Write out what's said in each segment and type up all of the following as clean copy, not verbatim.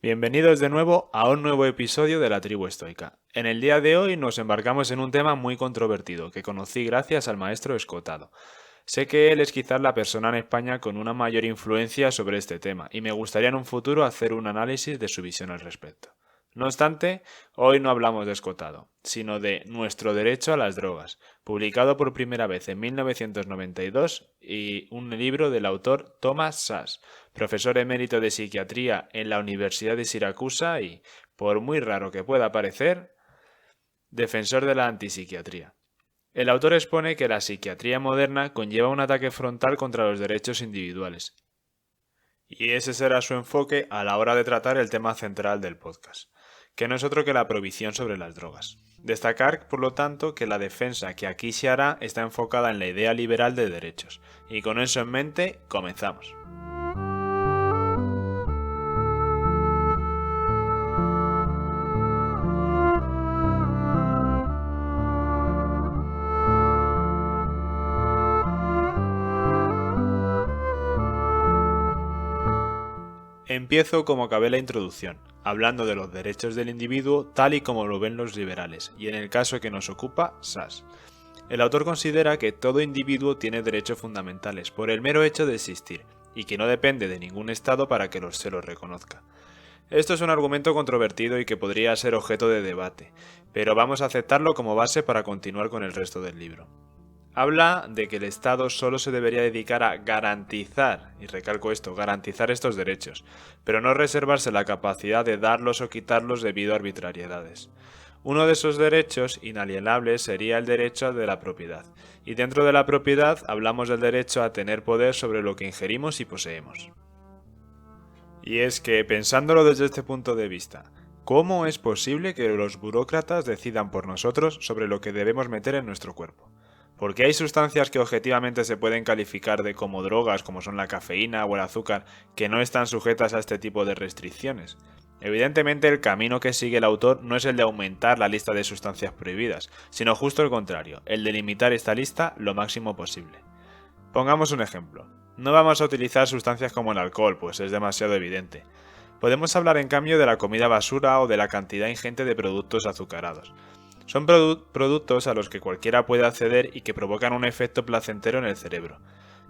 Bienvenidos de nuevo a un nuevo episodio de la Tribu Estoica. En el día de hoy nos embarcamos en un tema muy controvertido que conocí gracias al maestro Escotado. Sé que él es quizás la persona en España con una mayor influencia sobre este tema y me gustaría en un futuro hacer un análisis de su visión al respecto. No obstante, hoy no hablamos de Escotado, sino de Nuestro derecho a las drogas, publicado por primera vez en 1992 y un libro del autor Thomas Szasz, profesor emérito de psiquiatría en la Universidad de Siracusa y, por muy raro que pueda parecer, defensor de la antipsiquiatría. El autor expone que la psiquiatría moderna conlleva un ataque frontal contra los derechos individuales. Y ese será su enfoque a la hora de tratar el tema central del podcast, que no es otro que la prohibición sobre las drogas. Destacar, por lo tanto, que la defensa que aquí se hará está enfocada en la idea liberal de derechos. Y con eso en mente, comenzamos. Empiezo como acabé la introducción, hablando de los derechos del individuo tal y como lo ven los liberales, y en el caso que nos ocupa, Szasz. El autor considera que todo individuo tiene derechos fundamentales por el mero hecho de existir, y que no depende de ningún Estado para que se los reconozca. Esto es un argumento controvertido y que podría ser objeto de debate, pero vamos a aceptarlo como base para continuar con el resto del libro. Habla de que el Estado solo se debería dedicar a garantizar, y recalco esto, garantizar estos derechos, pero no reservarse la capacidad de darlos o quitarlos debido a arbitrariedades. Uno de esos derechos inalienables sería el derecho de la propiedad, y dentro de la propiedad hablamos del derecho a tener poder sobre lo que ingerimos y poseemos. Y es que, pensándolo desde este punto de vista, ¿cómo es posible que los burócratas decidan por nosotros sobre lo que debemos meter en nuestro cuerpo? Porque hay sustancias que objetivamente se pueden calificar de como drogas, como son la cafeína o el azúcar, que no están sujetas a este tipo de restricciones. Evidentemente el camino que sigue el autor no es el de aumentar la lista de sustancias prohibidas, sino justo el contrario, el de limitar esta lista lo máximo posible. Pongamos un ejemplo. No vamos a utilizar sustancias como el alcohol, pues es demasiado evidente. Podemos hablar en cambio de la comida basura o de la cantidad ingente de productos azucarados. Son productos a los que cualquiera puede acceder y que provocan un efecto placentero en el cerebro.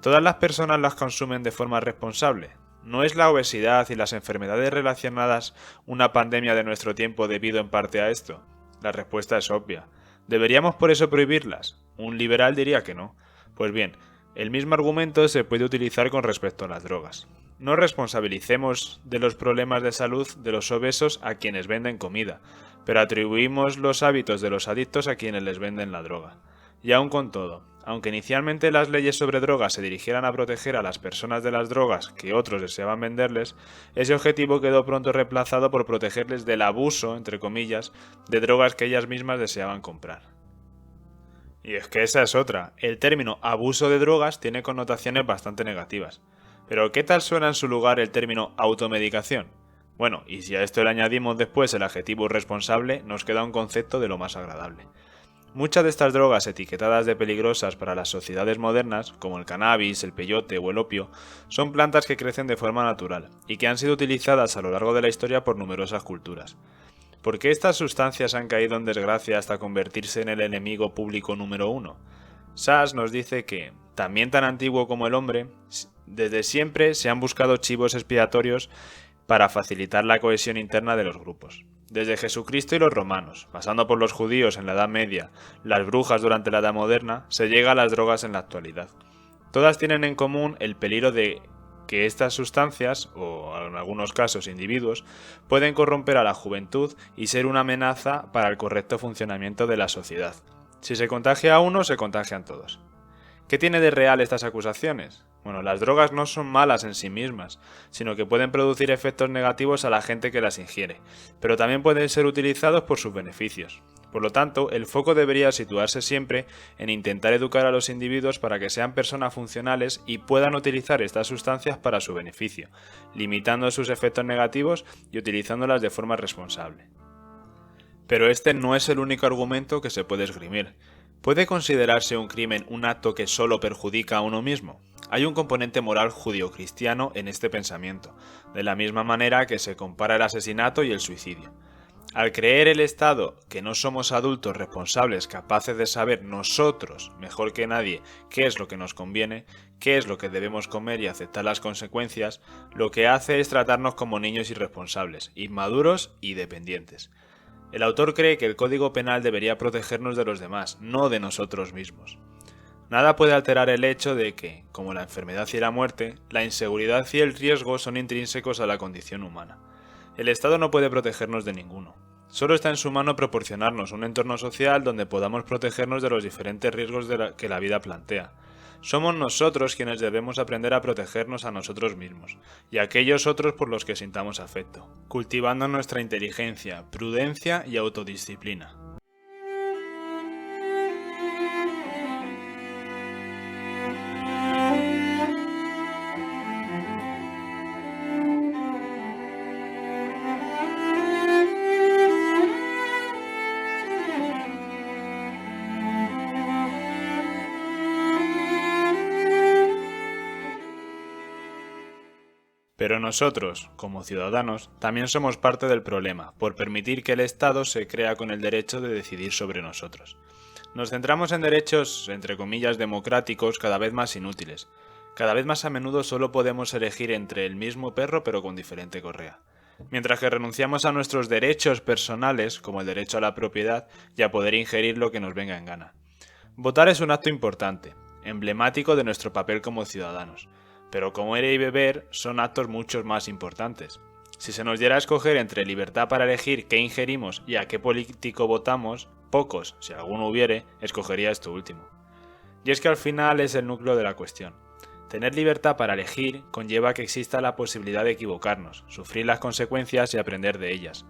¿Todas las personas las consumen de forma responsable? ¿No es la obesidad y las enfermedades relacionadas una pandemia de nuestro tiempo debido en parte a esto? La respuesta es obvia. ¿Deberíamos por eso prohibirlas? Un liberal diría que no. Pues bien, el mismo argumento se puede utilizar con respecto a las drogas. No responsabilicemos de los problemas de salud de los obesos a quienes venden comida, pero atribuimos los hábitos de los adictos a quienes les venden la droga. Y aun con todo, aunque inicialmente las leyes sobre drogas se dirigieran a proteger a las personas de las drogas que otros deseaban venderles, ese objetivo quedó pronto reemplazado por protegerles del abuso, entre comillas, de drogas que ellas mismas deseaban comprar. Y es que esa es otra. El término abuso de drogas tiene connotaciones bastante negativas. Pero ¿qué tal suena en su lugar el término automedicación? Bueno, y si a esto le añadimos después el adjetivo responsable, nos queda un concepto de lo más agradable. Muchas de estas drogas etiquetadas de peligrosas para las sociedades modernas, como el cannabis, el peyote o el opio, son plantas que crecen de forma natural y que han sido utilizadas a lo largo de la historia por numerosas culturas. ¿Por qué estas sustancias han caído en desgracia hasta convertirse en el enemigo público número uno? Szasz nos dice que, también tan antiguo como el hombre, desde siempre se han buscado chivos expiatorios para facilitar la cohesión interna de los grupos. Desde Jesucristo y los romanos, pasando por los judíos en la Edad Media, las brujas durante la Edad Moderna, se llega a las drogas en la actualidad. Todas tienen en común el peligro de que estas sustancias, o en algunos casos individuos, pueden corromper a la juventud y ser una amenaza para el correcto funcionamiento de la sociedad. Si se contagia a uno, se contagian todos. ¿Qué tiene de real estas acusaciones? Bueno, las drogas no son malas en sí mismas, sino que pueden producir efectos negativos a la gente que las ingiere, pero también pueden ser utilizados por sus beneficios. Por lo tanto, el foco debería situarse siempre en intentar educar a los individuos para que sean personas funcionales y puedan utilizar estas sustancias para su beneficio, limitando sus efectos negativos y utilizándolas de forma responsable. Pero este no es el único argumento que se puede esgrimir. ¿Puede considerarse un crimen un acto que solo perjudica a uno mismo? Hay un componente moral judio-cristiano en este pensamiento, de la misma manera que se compara el asesinato y el suicidio. Al creer el Estado que no somos adultos responsables capaces de saber nosotros, mejor que nadie, qué es lo que nos conviene, qué es lo que debemos comer y aceptar las consecuencias, lo que hace es tratarnos como niños irresponsables, inmaduros y dependientes. El autor cree que el Código Penal debería protegernos de los demás, no de nosotros mismos. Nada puede alterar el hecho de que, como la enfermedad y la muerte, la inseguridad y el riesgo son intrínsecos a la condición humana. El Estado no puede protegernos de ninguno. Solo está en su mano proporcionarnos un entorno social donde podamos protegernos de los diferentes riesgos que la vida plantea. Somos nosotros quienes debemos aprender a protegernos a nosotros mismos y a aquellos otros por los que sintamos afecto, cultivando nuestra inteligencia, prudencia y autodisciplina. Pero nosotros, como ciudadanos, también somos parte del problema, por permitir que el Estado se crea con el derecho de decidir sobre nosotros. Nos centramos en derechos, entre comillas, democráticos cada vez más inútiles. Cada vez más a menudo solo podemos elegir entre el mismo perro pero con diferente correa. Mientras que renunciamos a nuestros derechos personales, como el derecho a la propiedad, y a poder ingerir lo que nos venga en gana. Votar es un acto importante, emblemático de nuestro papel como ciudadanos. Pero comer y beber son actos mucho más importantes. Si se nos diera a escoger entre libertad para elegir qué ingerimos y a qué político votamos, pocos, si alguno hubiere, escogería esto último. Y es que al final es el núcleo de la cuestión. Tener libertad para elegir conlleva que exista la posibilidad de equivocarnos, sufrir las consecuencias y aprender de ellas.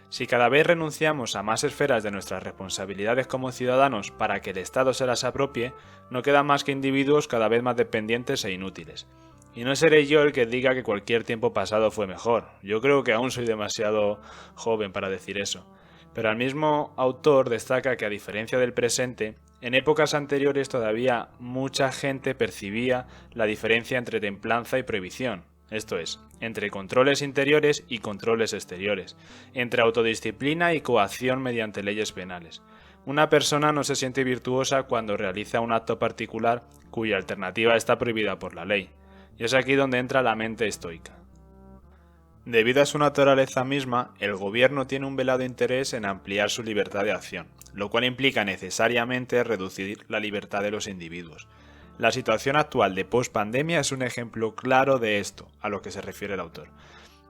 Si cada vez renunciamos a más esferas de nuestras responsabilidades como ciudadanos para que el Estado se las apropie, no quedan más que individuos cada vez más dependientes e inútiles. Y no seré yo el que diga que cualquier tiempo pasado fue mejor. Yo creo que aún soy demasiado joven para decir eso. Pero el mismo autor destaca que a diferencia del presente, en épocas anteriores todavía mucha gente percibía la diferencia entre templanza y prohibición. Esto es, entre controles interiores y controles exteriores, entre autodisciplina y coacción mediante leyes penales. Una persona no se siente virtuosa cuando realiza un acto particular cuya alternativa está prohibida por la ley, y es aquí donde entra la mente estoica. Debido a su naturaleza misma, el gobierno tiene un velado interés en ampliar su libertad de acción, lo cual implica necesariamente reducir la libertad de los individuos. La situación actual de post-pandemia es un ejemplo claro de esto, a lo que se refiere el autor.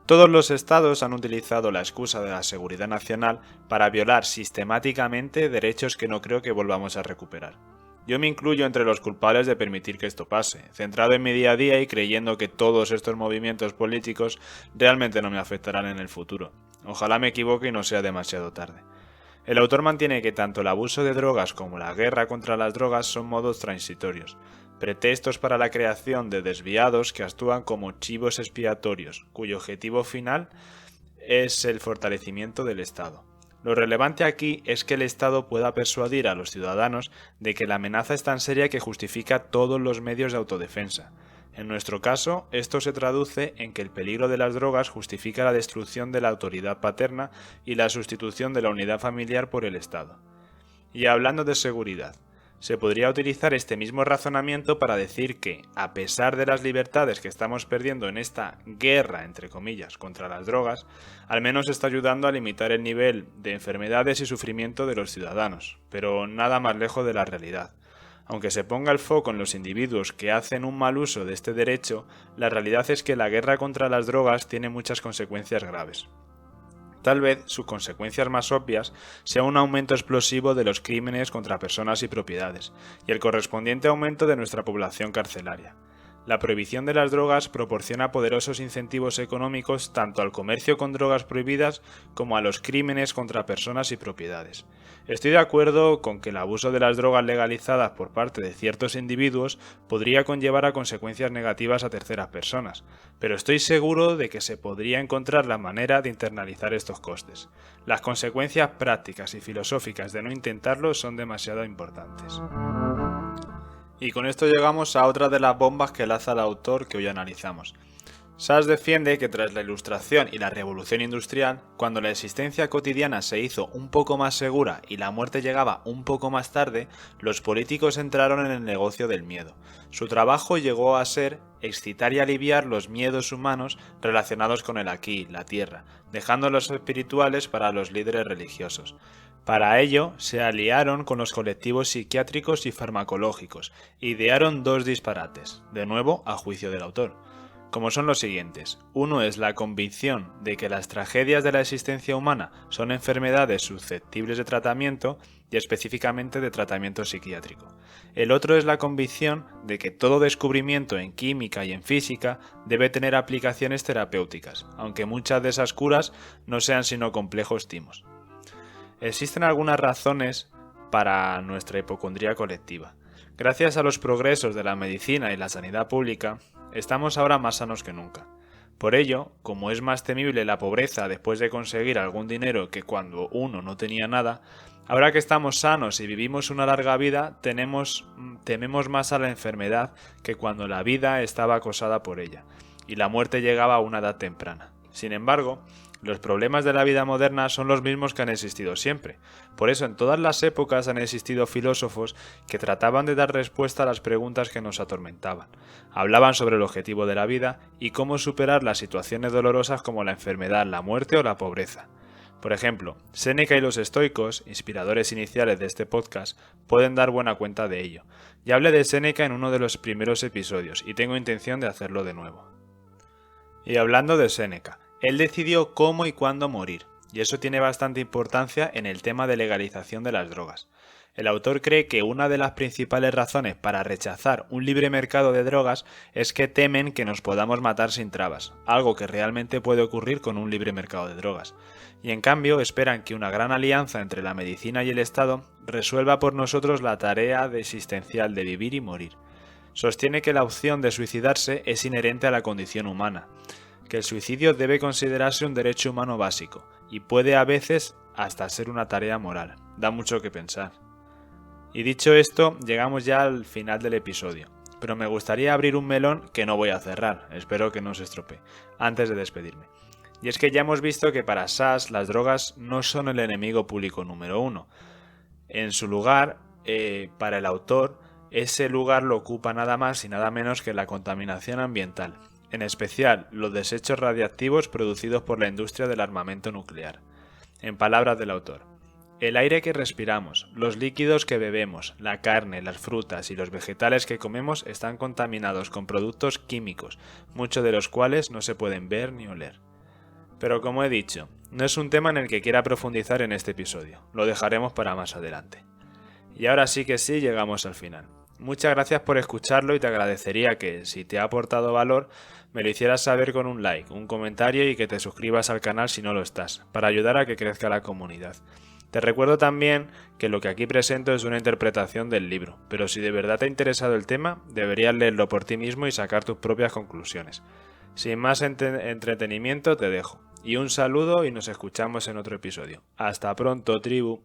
Todos los estados han utilizado la excusa de la seguridad nacional para violar sistemáticamente derechos que no creo que volvamos a recuperar. Yo me incluyo entre los culpables de permitir que esto pase, centrado en mi día a día y creyendo que todos estos movimientos políticos realmente no me afectarán en el futuro. Ojalá me equivoque y no sea demasiado tarde. El autor mantiene que tanto el abuso de drogas como la guerra contra las drogas son modos transitorios, pretextos para la creación de desviados que actúan como chivos expiatorios, cuyo objetivo final es el fortalecimiento del Estado. Lo relevante aquí es que el Estado pueda persuadir a los ciudadanos de que la amenaza es tan seria que justifica todos los medios de autodefensa. En nuestro caso, esto se traduce en que el peligro de las drogas justifica la destrucción de la autoridad paterna y la sustitución de la unidad familiar por el Estado. Y hablando de seguridad, se podría utilizar este mismo razonamiento para decir que, a pesar de las libertades que estamos perdiendo en esta guerra, entre comillas, contra las drogas, al menos está ayudando a limitar el nivel de enfermedades y sufrimiento de los ciudadanos, pero nada más lejos de la realidad. Aunque se ponga el foco en los individuos que hacen un mal uso de este derecho, la realidad es que la guerra contra las drogas tiene muchas consecuencias graves. Tal vez sus consecuencias más obvias sea un aumento explosivo de los crímenes contra personas y propiedades, y el correspondiente aumento de nuestra población carcelaria. La prohibición de las drogas proporciona poderosos incentivos económicos tanto al comercio con drogas prohibidas como a los crímenes contra personas y propiedades. Estoy de acuerdo con que el abuso de las drogas legalizadas por parte de ciertos individuos podría conllevar a consecuencias negativas a terceras personas, pero estoy seguro de que se podría encontrar la manera de internalizar estos costes. Las consecuencias prácticas y filosóficas de no intentarlo son demasiado importantes. Y con esto llegamos a otra de las bombas que lanza el autor que hoy analizamos. Sass defiende que tras la Ilustración y la Revolución Industrial, cuando la existencia cotidiana se hizo un poco más segura y la muerte llegaba un poco más tarde, los políticos entraron en el negocio del miedo. Su trabajo llegó a ser excitar y aliviar los miedos humanos relacionados con el aquí, la tierra, dejando los espirituales para los líderes religiosos. Para ello, se aliaron con los colectivos psiquiátricos y farmacológicos, e idearon dos disparates, de nuevo a juicio del autor, como son los siguientes. Uno es la convicción de que las tragedias de la existencia humana son enfermedades susceptibles de tratamiento y específicamente de tratamiento psiquiátrico. El otro es la convicción de que todo descubrimiento en química y en física debe tener aplicaciones terapéuticas, aunque muchas de esas curas no sean sino complejos timos. Existen algunas razones para nuestra hipocondría colectiva. Gracias a los progresos de la medicina y la sanidad pública, estamos ahora más sanos que nunca. Por ello, como es más temible la pobreza después de conseguir algún dinero que cuando uno no tenía nada, ahora que estamos sanos y vivimos una larga vida, tememos más a la enfermedad que cuando la vida estaba acosada por ella, y la muerte llegaba a una edad temprana. Sin embargo, los problemas de la vida moderna son los mismos que han existido siempre. Por eso en todas las épocas han existido filósofos que trataban de dar respuesta a las preguntas que nos atormentaban. Hablaban sobre el objetivo de la vida y cómo superar las situaciones dolorosas como la enfermedad, la muerte o la pobreza. Por ejemplo, Séneca y los estoicos, inspiradores iniciales de este podcast, pueden dar buena cuenta de ello. Ya hablé de Séneca en uno de los primeros episodios y tengo intención de hacerlo de nuevo. Y hablando de Séneca, él decidió cómo y cuándo morir, y eso tiene bastante importancia en el tema de legalización de las drogas. El autor cree que una de las principales razones para rechazar un libre mercado de drogas es que temen que nos podamos matar sin trabas, algo que realmente puede ocurrir con un libre mercado de drogas. Y en cambio esperan que una gran alianza entre la medicina y el Estado resuelva por nosotros la tarea existencial de vivir y morir. Sostiene que la opción de suicidarse es inherente a la condición humana, que el suicidio debe considerarse un derecho humano básico, y puede a veces hasta ser una tarea moral. Da mucho que pensar. Y dicho esto, llegamos ya al final del episodio, pero me gustaría abrir un melón que no voy a cerrar, espero que no se estropee, antes de despedirme. Y es que ya hemos visto que para Sass las drogas no son el enemigo público número uno. En su lugar, para el autor, ese lugar lo ocupa nada más y nada menos que la contaminación ambiental, en especial los desechos radiactivos producidos por la industria del armamento nuclear. En palabras del autor, el aire que respiramos, los líquidos que bebemos, la carne, las frutas y los vegetales que comemos están contaminados con productos químicos, muchos de los cuales no se pueden ver ni oler. Pero como he dicho, no es un tema en el que quiera profundizar en este episodio, lo dejaremos para más adelante. Y ahora sí que sí, llegamos al final. Muchas gracias por escucharlo y te agradecería que, si te ha aportado valor, me lo hicieras saber con un like, un comentario y que te suscribas al canal si no lo estás, para ayudar a que crezca la comunidad. Te recuerdo también que lo que aquí presento es una interpretación del libro, pero si de verdad te ha interesado el tema, deberías leerlo por ti mismo y sacar tus propias conclusiones. Sin más entretenimiento te dejo, y un saludo y nos escuchamos en otro episodio. Hasta pronto, tribu.